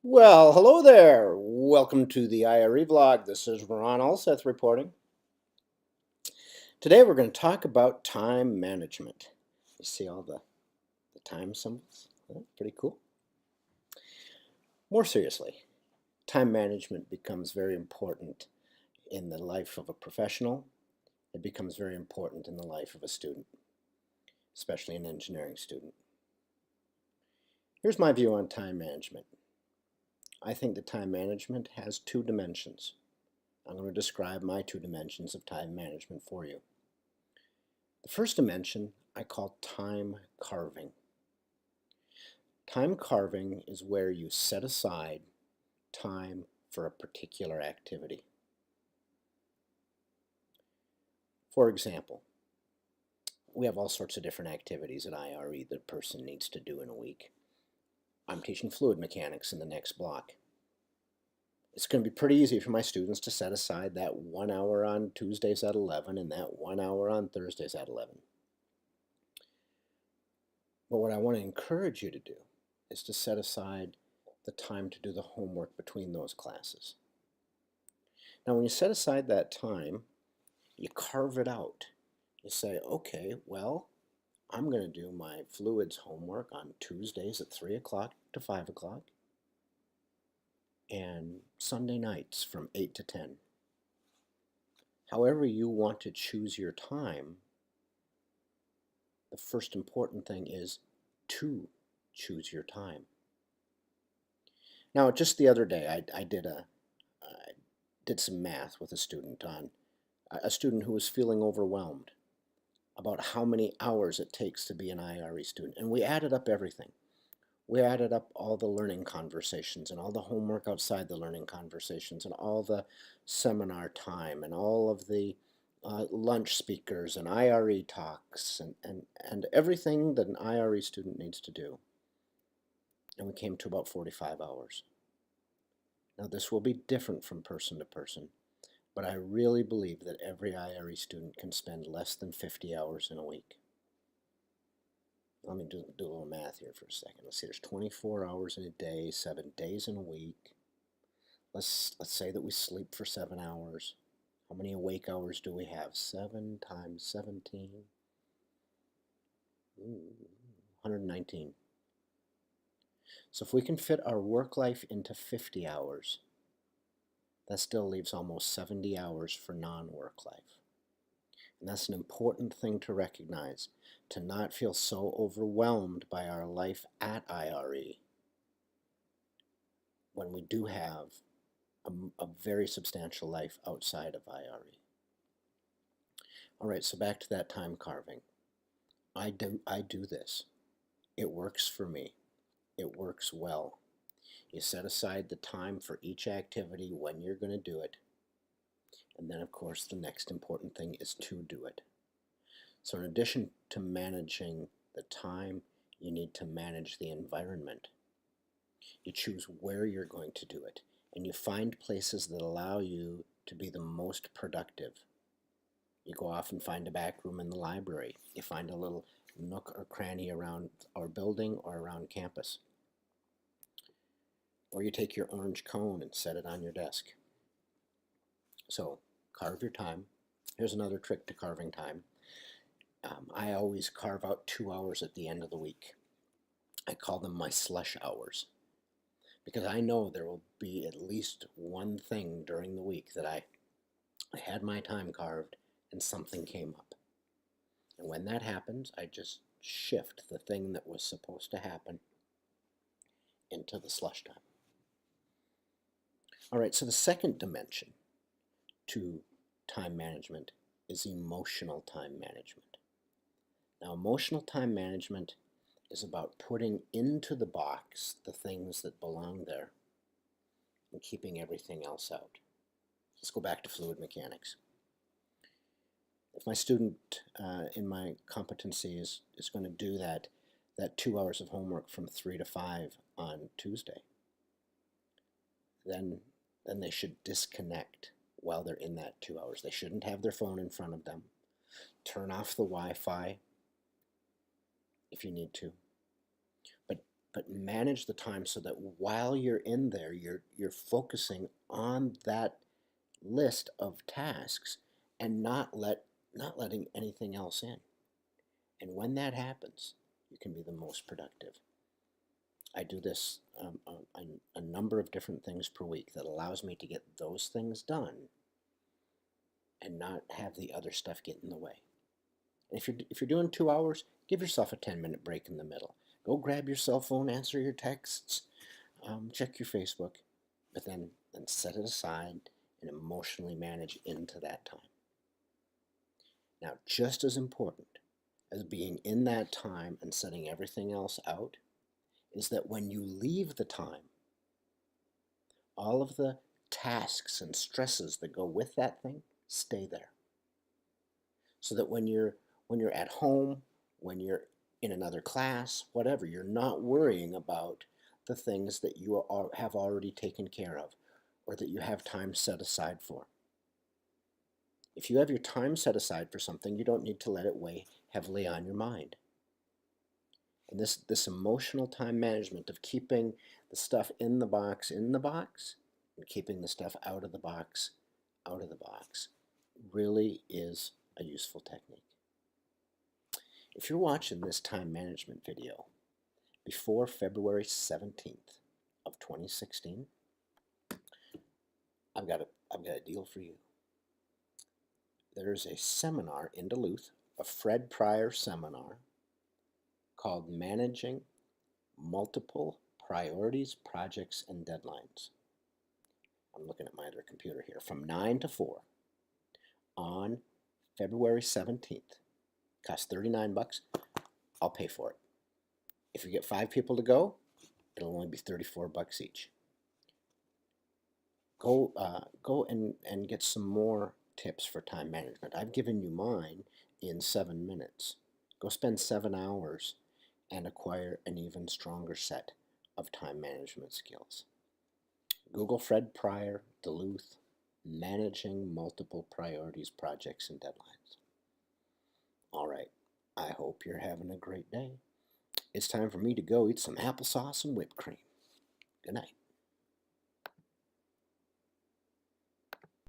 Well, hello there. Welcome to the IRE vlog. This is Ron Alseth reporting. Today we're going to talk about time management. You see all the time symbols? Pretty cool. More seriously, time management becomes very important in the life of a professional. It becomes very important in the life of a student, especially an engineering student. Here's my view on time management. I think that time management has two dimensions. I'm going to describe my two dimensions of time management for you. The first dimension I call time carving. Time carving is where you set aside time for a particular activity. For example, we have all sorts of different activities at IRE that a person needs to do in a week. I'm teaching fluid mechanics in the next block. It's going to be pretty easy for my students to set aside that 1 hour on Tuesdays at 11 and that 1 hour on Thursdays at 11. But what I want to encourage you to do is to set aside the time to do the homework between those classes. Now, when you set aside that time, you carve it out. You say, okay, well, I'm going to do my fluids homework on Tuesdays at 3 o'clock to 5 o'clock and Sunday nights from 8 to 10. However you want to choose your time, the first important thing is to choose your time. Now, just the other day, I did some math with a student who was feeling overwhelmed about how many hours it takes to be an IRE student. And we added up everything. We added up all the learning conversations and all the homework outside the learning conversations and all the seminar time and all of the lunch speakers and IRE talks and everything that an IRE student needs to do. And we came to about 45 hours. Now, this will be different from person to person, but I really believe that every IRE student can spend less than 50 hours in a week. Let me do a little math here for a second. Let's see, there's 24 hours in a day, 7 days in a week. Let's say that we sleep for 7 hours. How many awake hours do we have? 7 times 17. 119. So if we can fit our work life into 50 hours, that still leaves almost 70 hours for non-work life. And that's an important thing to recognize, to not feel so overwhelmed by our life at IRE when we do have a very substantial life outside of IRE. All right, so back to that time carving. I do this. It works for me. It works well. You set aside the time for each activity when you're going to do it. And then, of course, the next important thing is to do it. So in addition to managing the time, you need to manage the environment. You choose where you're going to do it, and you find places that allow you to be the most productive. You go off and find a back room in the library. You find a little nook or cranny around our building or around campus. Or you take your orange cone and set it on your desk. So carve your time. Here's another trick to carving time. I always carve out 2 hours at the end of the week. I call them my slush hours, because I know there will be at least one thing during the week that I had my time carved and something came up. And when that happens, I just shift the thing that was supposed to happen into the slush time. All right, so the second dimension to time management is emotional time management. Now, emotional time management is about putting into the box the things that belong there and keeping everything else out. Let's go back to fluid mechanics. If my student in my competency is going to do that 2 hours of homework from 3 to 5 on Tuesday, then they should disconnect while they're in that 2 hours. They shouldn't have their phone in front of them. Turn off the Wi-Fi if you need to. But but manage the time so that while you're in there, you're focusing on that list of tasks and not letting anything else in. And when that happens, you can be the most productive. I do this a number of different things per week that allows me to get those things done and not have the other stuff get in the way. And if you're doing 2 hours, give yourself a 10-minute break in the middle. Go grab your cell phone, answer your texts, check your Facebook, but then set it aside and emotionally manage into that time. Now, just as important as being in that time and setting everything else out is that when you leave the time, all of the tasks and stresses that go with that thing stay there. So that when you're at home, when you're in another class, whatever, you're not worrying about the things that you have already taken care of or that you have time set aside for. If you have your time set aside for something, you don't need to let it weigh heavily on your mind. And this emotional time management of keeping the stuff in the box, and keeping the stuff out of the box, really is a useful technique. If you're watching this time management video before February 17th of 2016, I've got a deal for you. There's a seminar in Duluth, a Fred Pryor seminar called Managing Multiple Priorities, Projects, and Deadlines. I'm looking at my other computer here. From 9 to 4 on February 17th. Costs $39. I'll pay for it. If you get 5 people to go, it'll only be $34 each. Go and get some more tips for time management. I've given you mine in 7 minutes. Go spend 7 hours and acquire an even stronger set of time management skills. Google Fred Pryor, Duluth, Managing Multiple Priorities, Projects, and Deadlines. All right, I hope you're having a great day. It's time for me to go eat some applesauce and whipped cream. Good night.